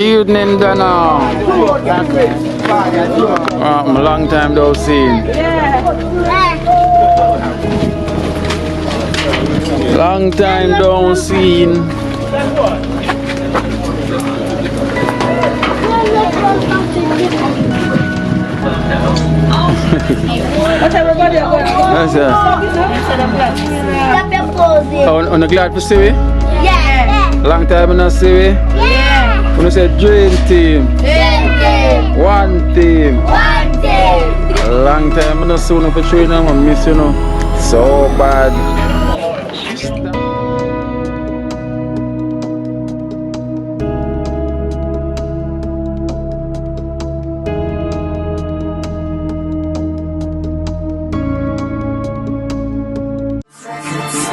Evening, Dana. Long time no seen. Long time don't seen. What's everybody going on? On the glad for see we? Yeah. Long time not see we? Yeah. When you say dream team? One team. Long time not see you for training, I miss you know. So bad.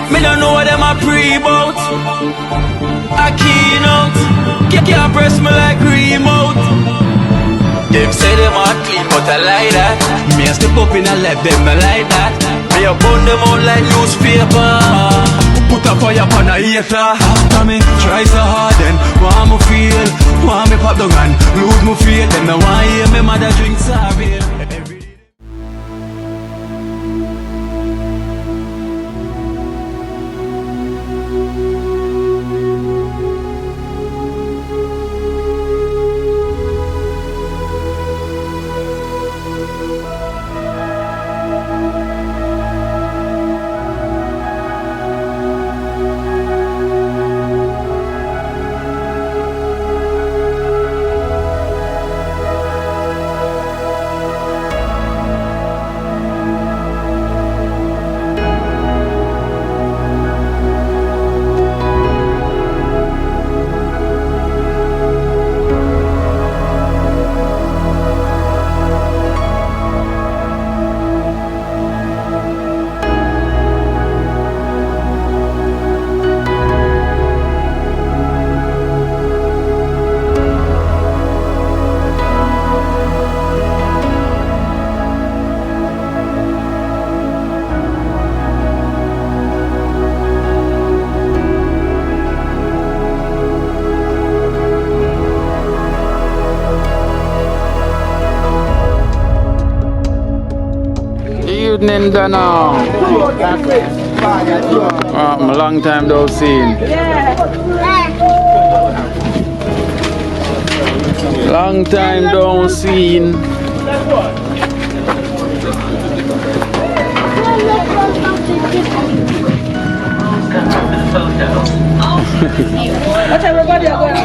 Me don't know what them a pre-bout. A Kino. Can't press me like remote. Them say them a clean, but I like that. Me a step up in a left, them I like that. Me a burn them out like newspaper. Put a fire upon a hater. After me try so hard, then want me feel, want me pop down and lose me faith. Them no want hear me mother drink sorry. Evening, Dana. Long time no seen. Long time don't seen. What's everybody going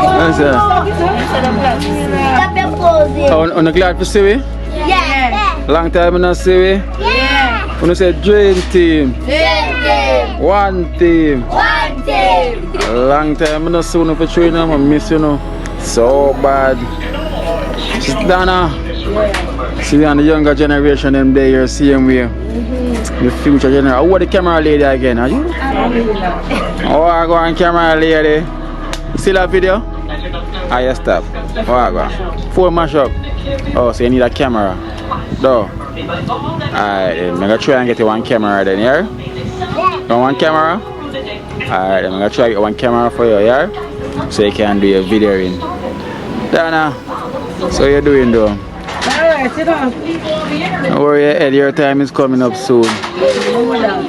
on the glad for see we? Yeah. Long time not see we? Yeah. When you say dream team? One team. Long time not see you for training, I miss you know. So bad. She's Dana. See on the younger generation them there you're seeing we. The future generation. What the camera lady again? Are you? Oh, I go on camera lady. See that video? Ah, yes, stop. Oh, I go. Full mash up. Oh, so you need a camera. No. Alright, then I'm gonna try and get you one camera then, yeah? You want one camera? Alright, then I'm gonna try to get one camera for you, yeah? So you can do your video in. Dana, so you're doing though? Alright, sit down. Don't worry, Ed, your time is coming up soon.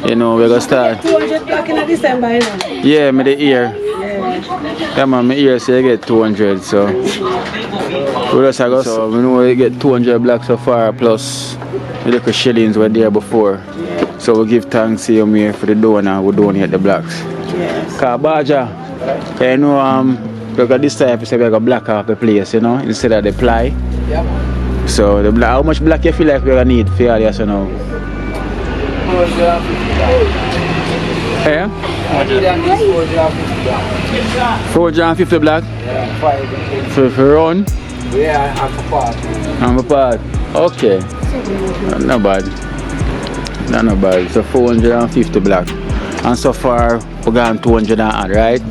You know, we're gonna start. 200 black in December, you know? Yeah, me the ear. Yeah, man, my ear say you get 200, so. We just go, so we know we get 200 blacks so far, plus the little shillings were there before. So we give thanks to you here for the donor who donate the blacks. Yes. Cause Baja, you know, because this time we say we got black off the place, you know, instead of the ply. Yep. So the black, how much black you feel like we're gonna need for all this, you know? Yeah? 450 black? Yeah, 5. For run? Yeah, I'm for part. I'm a part. Okay. Not bad. Not bad. So 450 black. And so far we got 200 and odd, right?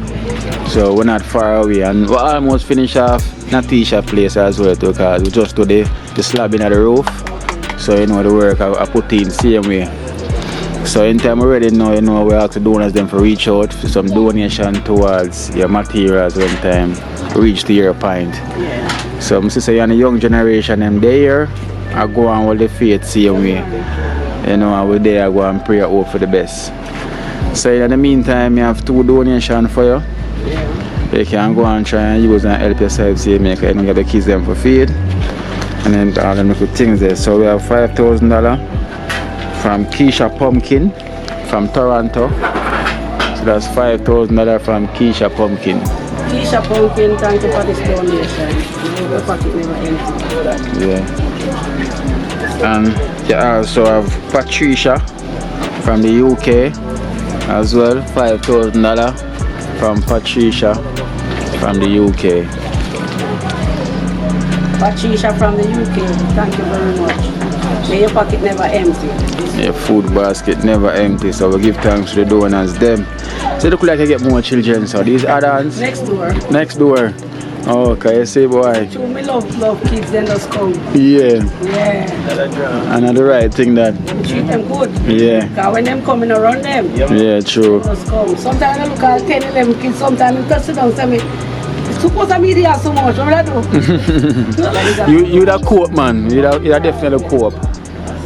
So we're not far away. And we almost finish off Natisha place as well too, because we just do the slabbing of the roof. So you know the work I put in same way. So in time already now, you know, we ask the donors them for reach out for some donation towards your materials one time. reach to your point. Yeah. So I say you're the young generation them there, I go on with the faith same way. You know, I will there I go and pray hope for the best. So in the meantime, I have 2 donations for you. Yeah. You can go and try and use and help yourself, see, make you get the kids them for feed. And then all them little things there. So we have $5,000 from Keisha Pumpkin from Toronto. So that's $5,000 from Keisha Pumpkin. Keisha Pumpkin, thank you for this donation. Your pocket never empty. Yeah. And you also have Patricia from the UK as well. $5,000 from Patricia from the UK. Patricia from the UK, thank you very much. May your pocket never empty. Your food basket never empty, so we give thanks to the donors them. So look like I get more children, so these add-ons? Next door. Next door. Oh, okay, you see boy. So me love kids, then just come. Yeah. Yeah. And the right thing that. Treat them good. Yeah. Because when them coming around them, Yeah, true. just come. Sometimes I look at 10, 11 kids, sometimes I sit down and say me, suppose I'm here so much, what will I do? You the cope, man. You definitely cope.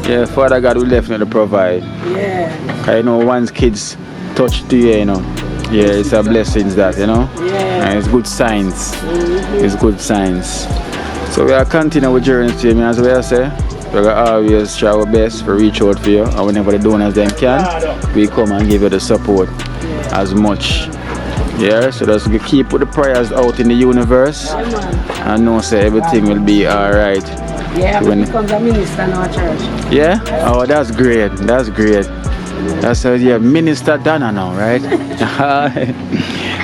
Yeah, Father God will definitely provide. Yeah. I know once kids touch the you know. Yeah, it's a blessing that, you know. Yeah. And it's good signs. It's good signs. So we are continuing with journey team, as we say. We're gonna always try our best to reach out for you, and whenever the donors them can, we come and give you the support as much. Yeah, so just keep put the prayers out in the universe, and know say everything will be alright. Yeah, When- when he becomes a minister in our church. Yeah? Oh, that's great. That's great. That's how you have Minister Dana now, right?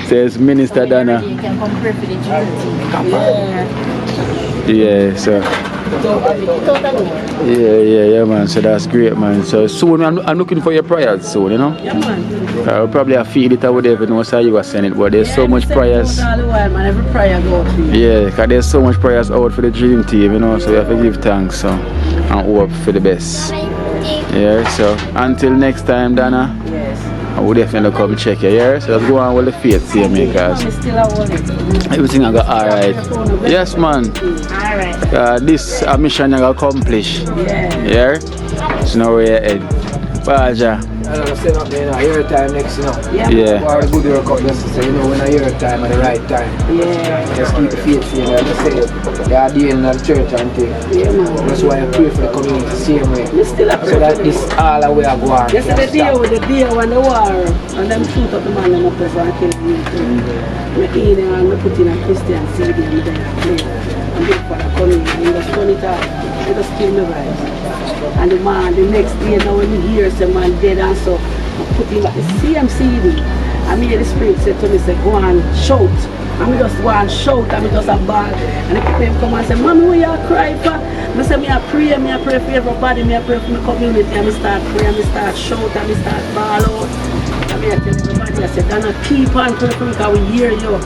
Says Minister Dana. You can come pray for the church. Yeah. Yeah, so Totally. yeah, man. So that's great, man. So soon I'm looking for your prayers soon, you know. Yeah, man. I'll probably have feed it or whatever, no, so you were sending it, but there's so much prayers. All the while, man. Every prayer go to you. Yeah, because there's so much prayers out for the dream team, you know, so we have to give thanks so, and hope for the best. Yeah, so until next time, Dana, Yes. I will definitely come check you, yeah? So let's go on with the faith, see me, guys. I'm still a wallet. Everything I got alright. Yes, man. Alright. This mission I got accomplished. Yeah. Yeah? So now we're ahead. Bye, Ja. I don't stand up there, your time next, you know. Yeah. Yeah. Or a good workout, just to say, you know, when I your time at the right time. Yeah. Just keep the faith, you know, just say, you're dealing at the church and thing. Yeah, man. That's why I pray for the community the same way. Me still a So that this all the way I go on. Yesterday day with the day when the war and them shoot up the man them up there and kill him. Me in and me put in a Christian CD and then play. And big for the coming and just turn it off. I just kill me vibes. And the man the next day now when you hear some man dead and so I put him at the same CD. And me the spirit said to me, say, go and shout. And me just go and shout and me just a ball. And the people come and say, Mommy, what you cry for? I say, me a pray for everybody, me a pray for my community. And me start praying, me start shout, and me start ball out. And me I tell everybody, I said, Dana, keep on praying for me because we hear you.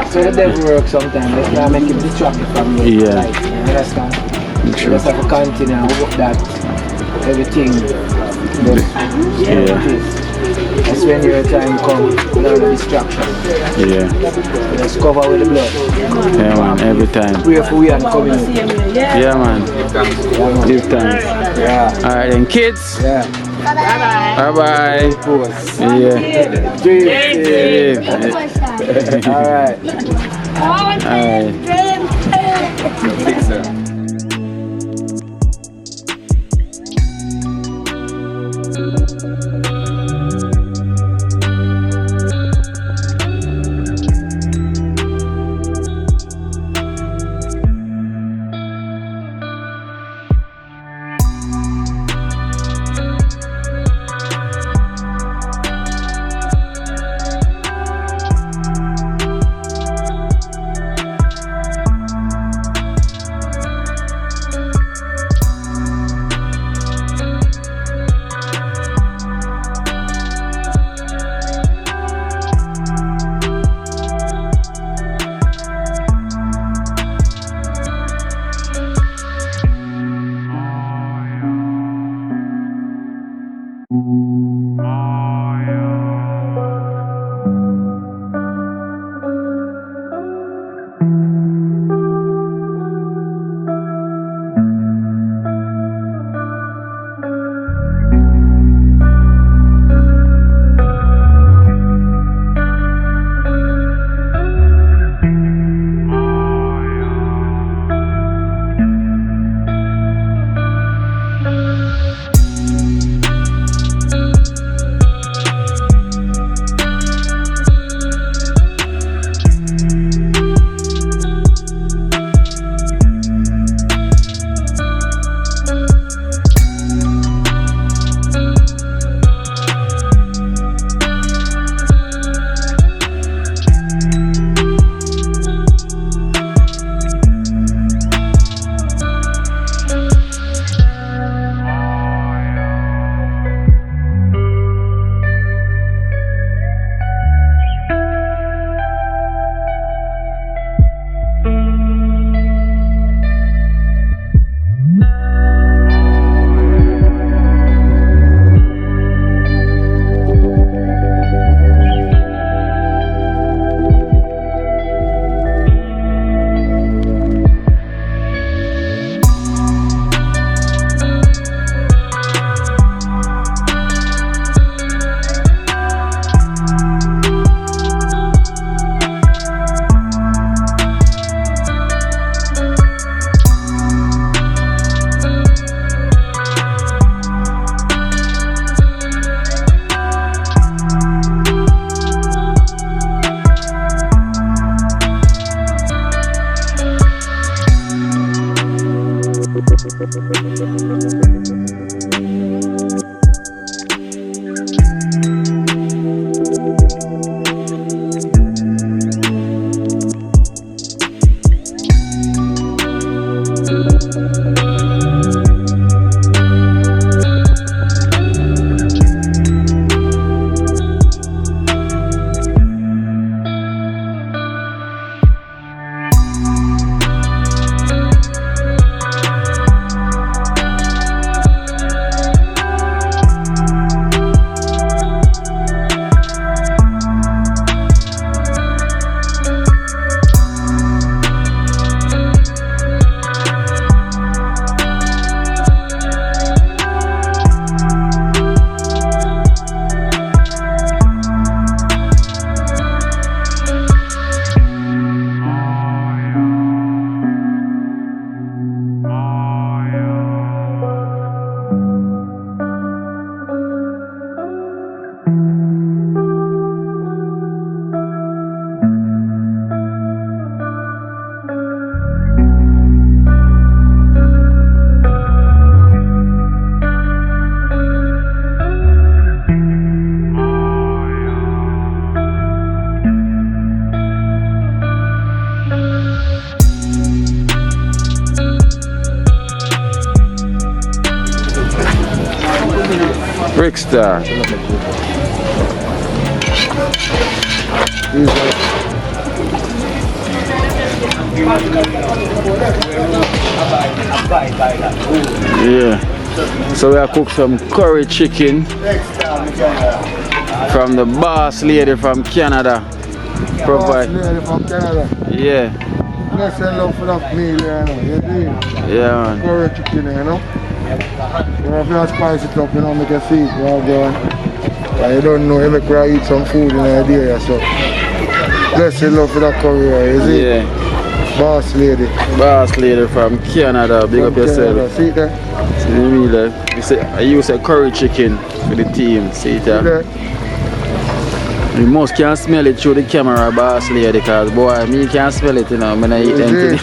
So the devil works sometimes, let's not make him distracted from you. Yeah. Like, you understand? You True. just have to continue and hope that everything Yeah. That's when your time comes, without no distraction. Yeah. Just cover with the blood. Yeah, man. Every time. Pray for we and community. Yeah, man. Give thanks. Yeah. Alright, then kids. Yeah. Bye bye. Pause. Yeah. Dream. Alright. Alright. Brickstar. Yeah. So we are cook some curry chicken from the boss lady from Canada. Provide. Boss lady from Canada. Yeah. Let's send love for that meal, you know. You see? Yeah, man. Curry chicken, you know. You have to spice it up, you know, make a see it, you know, going. And you don't know, you make her eat some food in the area, so. Let's send love for that curry, you see? Yeah. Boss lady. Boss lady from Canada. Big up yourself. See it there? See the meal there? I use a curry chicken for the team. See it there? You must can smell it through the camera, boss lady, because boy, me can't smell it, you know, when I eat them.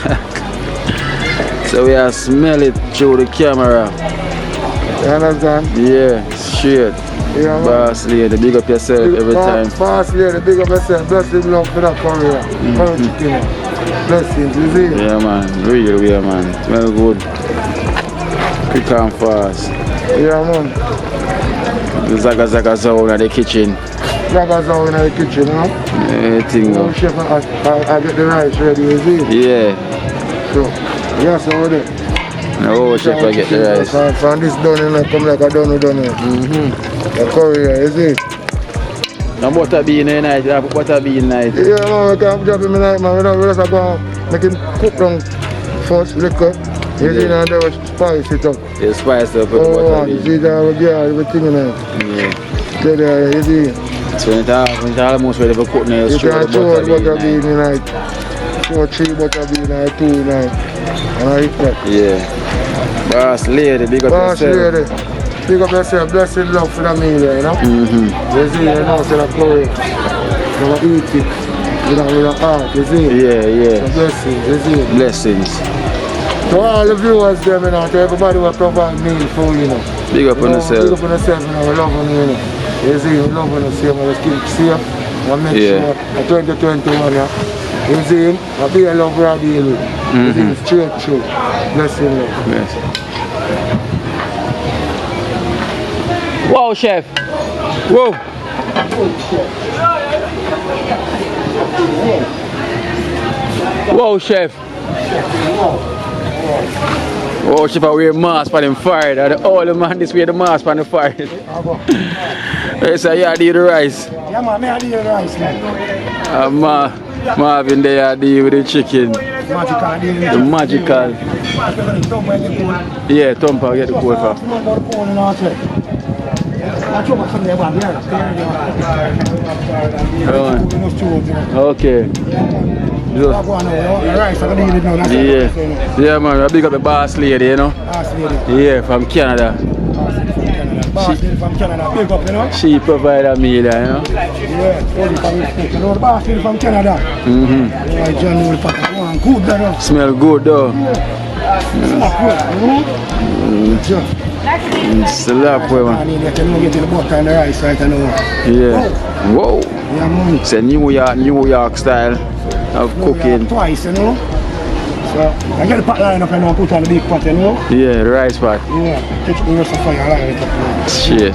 So we are smell it through the camera. You understand? Yeah, straight. Yeah, boss lady, big up yourself every time. Boss lady, big up yourself. Blessings love for that curry. Curry chicken. Blessings, you see? Yeah, man. Real, yeah, man. Smell good. Quick and fast. Yeah, man. The zaga zone in the kitchen. Zaga zone in the kitchen, you know? Everything. Oh, chef, I get the rice ready, you see? Yeah. So, yes, over there. No, chef, I get the rice. From this done, you know, come like a done. The curry, you see? And butter bean in night, you have butter bean night. Yeah, man, we can't drop him in night, man. We just go and make him cook down first liquor. You see, and then we spice it up. You spice it up with the butter bean. You see, that we get everything in it. Yeah. There, you see? So when it's almost ready for cooking, you can throw throw the butter bean in it. Throw 3 butter bean or 2 in it. And I eat that. Yeah. Boss lady, big up Boss yourself. lady. Big up yourself, blessed love for the meal, you know? You see, you know, so that curry, you know, eat it with a heart, you see? Yeah. So blessings, you see? Blessings. To all the viewers, them, you know, to everybody who provide meal for you, know. Big up on yourself. Big up on yourself, you know, we love on you, know. You see, we love on yourself, we just keep it safe, and make sure, 2021, yeah. You see, I'll be a love where I deal with. You see, straight through. Blessing, love. Yes. Wow, chef. Whoa. Wow, chef. Wow, chef, I wear mask for them fire. All the man this wear the mask for the fire. Yes, I do the rice. Yeah, man, I do the rice, man. Marvin there deal with the chicken. The magical. Yeah, Thumper get the code for. Okay. Yeah, man, I big up the boss lady, you know. Yeah, from Canada. She provide a meal, you know. Boss lady from Canada. Smell good though. Slap boy, man. I need to get the butter and the rice right now. Yeah. Whoa. Yeah, man. It's a New York style of cooking. Twice, you know. So I get the pot line up and I put on the big pot, you know. Yeah, the rice pot. Yeah, catch the rest of fire, line it up. Shit.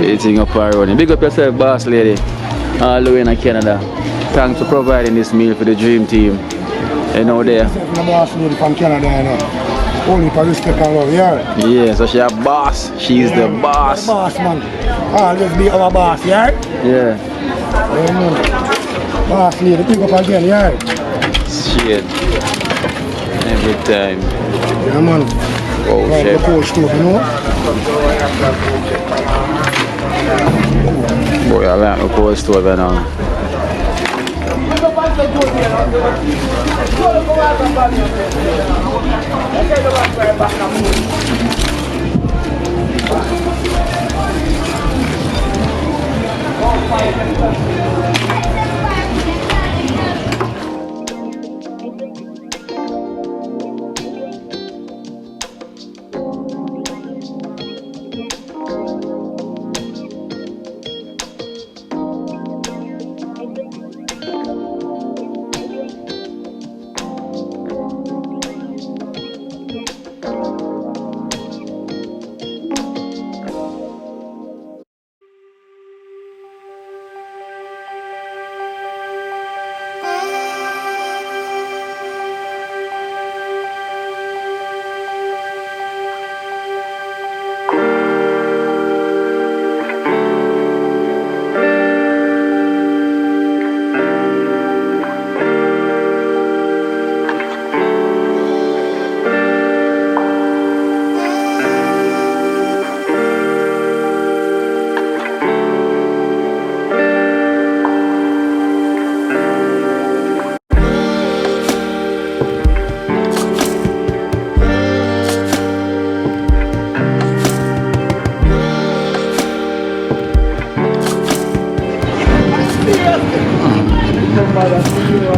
Eating up and running. Big up yourself, boss lady. All the way in Canada. Thanks for providing this meal for the dream team. You know there. I'm the boss lady from Canada, you know. Only for respect and love, yeah. Yeah, so she's a boss. She's the boss. The boss, man. Always be our boss, yeah? Yeah. Yeah, man. Boss lady, pick up again, yeah? Shit. Every time. Yeah, man. Oh, Right, shit. the cold stove, you know. Boy, I like the cold stove right now.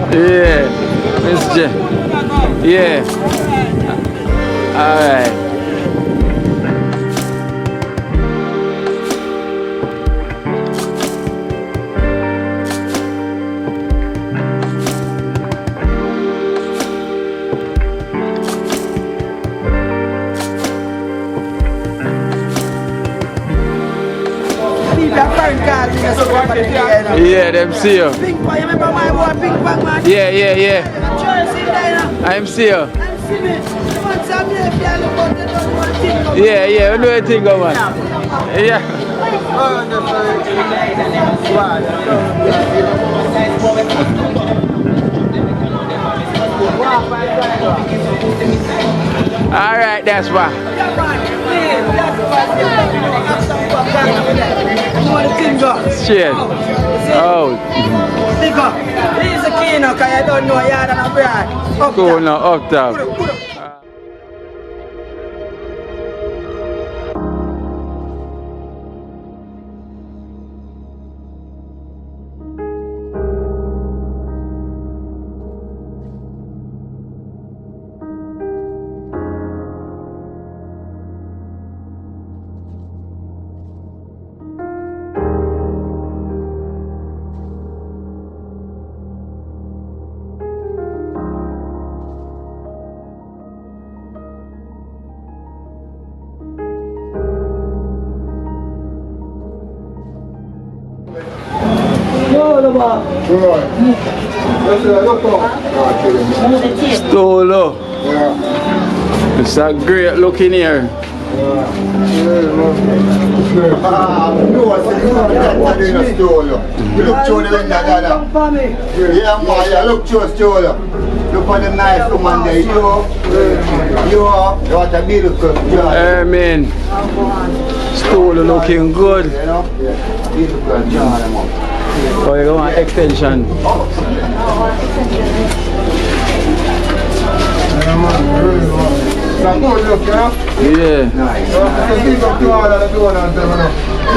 Yeah, Miss J. Yeah. All right. Yeah, them see you. Ping pong, you remember my boy Ping Pong, man? Yeah, yeah, yeah. I'm see you. Yeah, yeah, we know a thing, man. Yeah. All right, that's why. Shit. Oh. He's a Kino, because I don't know yard and a brand. Cool now, up top. Stolo. Yeah. It's a great looking here. Look at the nice woman there. You what a beautiful job. Amen. Stolo looking good. You know? Yeah. Beautiful job. Oh, you want extension? Yeah.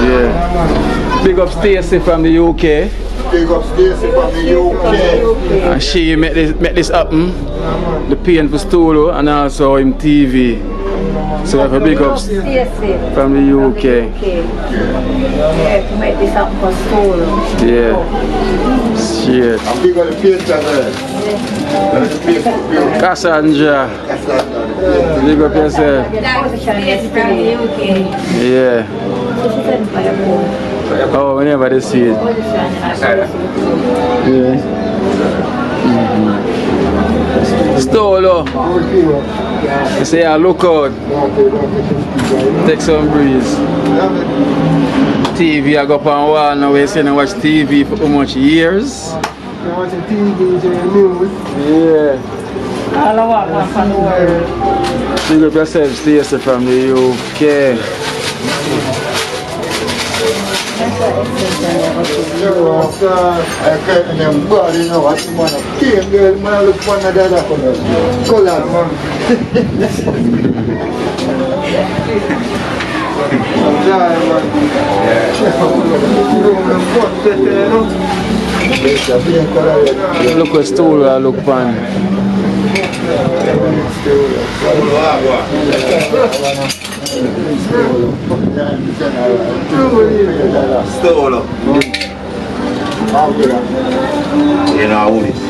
Yeah. Big up Stacy from the UK. Big up Stacy from the UK. And she make this happen. The pain for Stolo and also him TV. So I have a big up from the UK. Yeah, to make this up for school. Yeah. Shit. I'm big on the picture there. Cassandra. Big up yourself. Yeah. Oh, whenever they see it. Yeah. Stolo. You say, look out. Take some breeze. TV, I go up on wall now. We say I watch TV for how much years? Watching TV, news. Yeah. All I want from the world. Big up yourself, Stacy from the UK. I can't remember, you know, what's the man of King, girl, man, look for another color. Colors, man. Look at stool I look pan. Stolo. You know who this?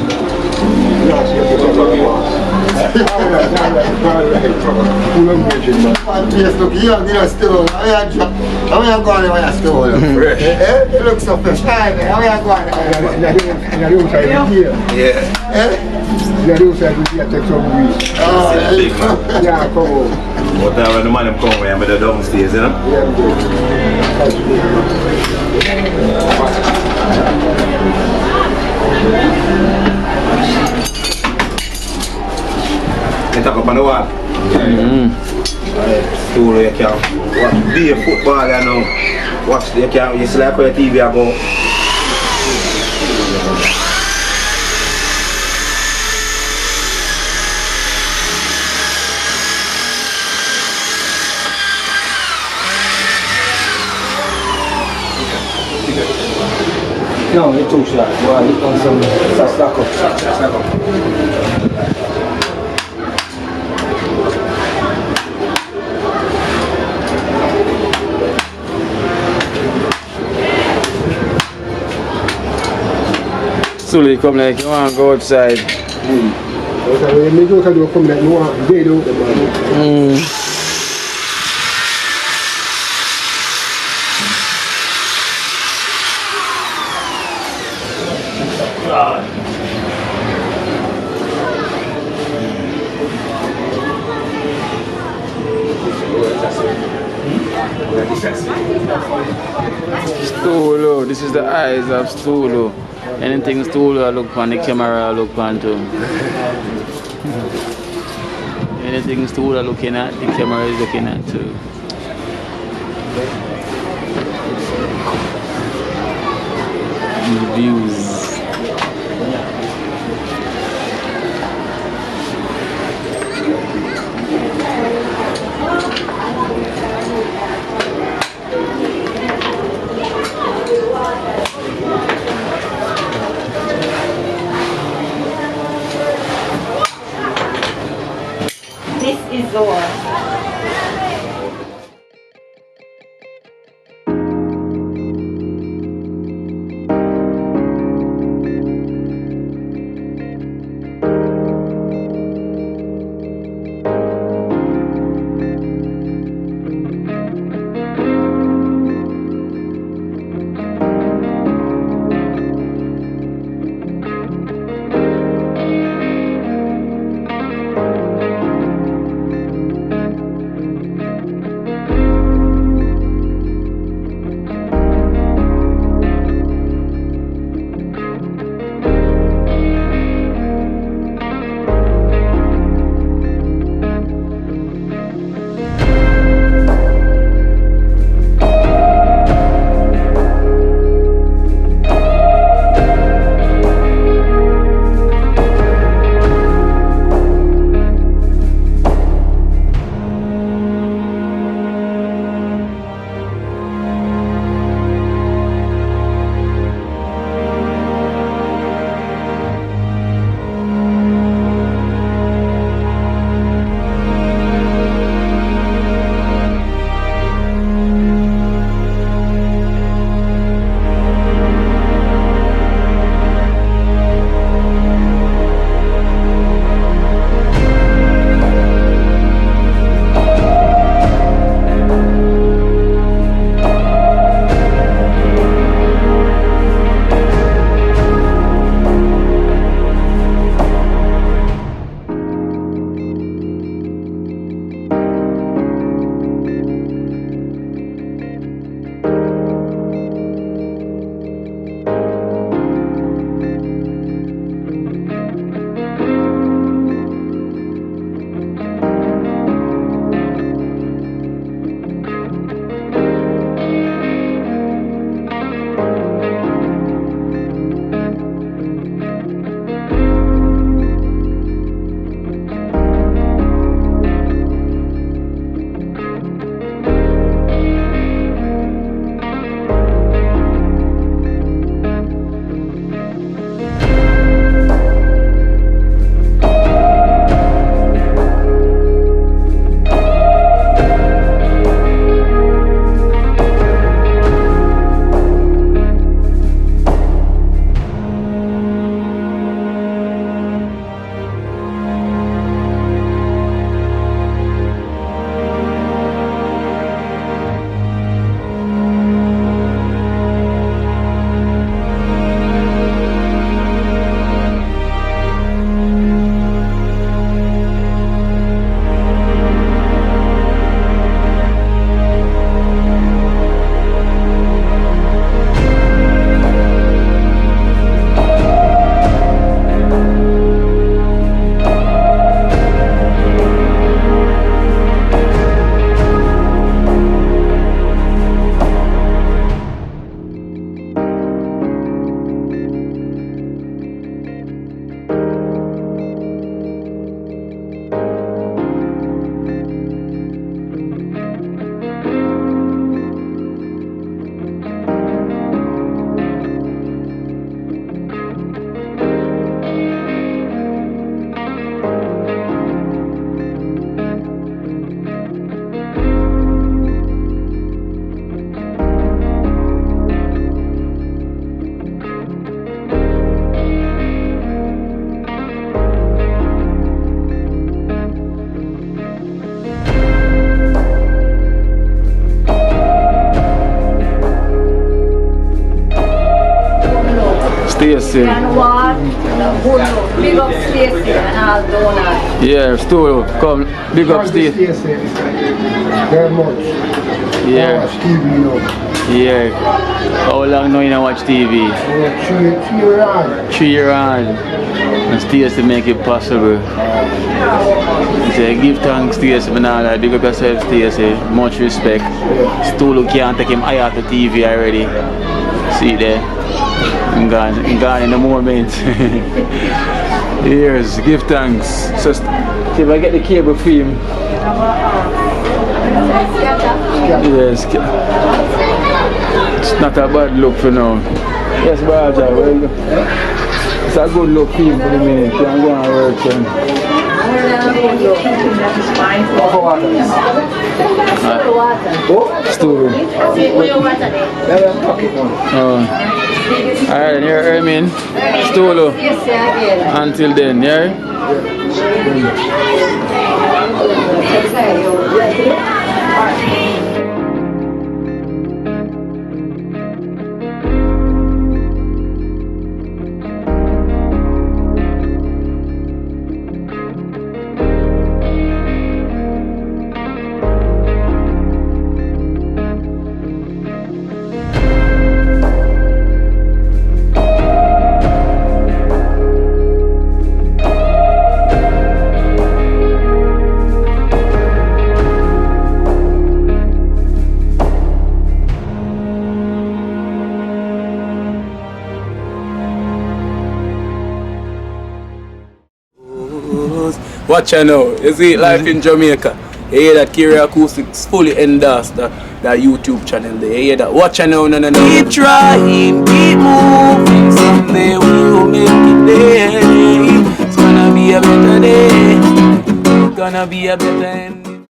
Look here, I'm still. How are you going when you're still? Fresh. It looks so fresh. How are you going? Yeah. Yeah, come on. What time when the man come when I'm downstairs, you know? You talk up on the wall. Stool you can be a footballer now. Watch you can you see like how your TV I go. No, it's too short. Well, it's on some slack up. Sully come like you want to go outside. Stolo, this is the eyes of Stolo. Anything Stolo I look on the camera I look on too. Anything Stolo looking at, the camera is looking at too. These views. This is Zora. Stacy. And what? Big up Stacy and all donuts. Yeah, Stu, come, big up Stacy. Very much. Yeah. Watch TV now. Yeah. How long now you don't watch TV? 3 years on. 3 years on. And Stacy make it possible. Say, give thanks Stacy, Manala. Big up yourself, Stacy. Much respect. Stu can't take him higher to TV already. See there? I'm gone in the moment. Yes, give thanks. So, see if I get the cable for him. Yes. It's not a bad look for now. Yes, Baja, well, it's a good look for him for the minute. You can go and work for him. Stool. Alright, you're Ermin. Stolo. Until then, yeah? Watch out now, you see life in Jamaica. You hear that Kira Acoustics fully endorsed that YouTube channel there. You hear that? Watch out now, no. Keep trying, keep moving. Someday we will make it there. It's gonna be a better day. It's gonna be a better end.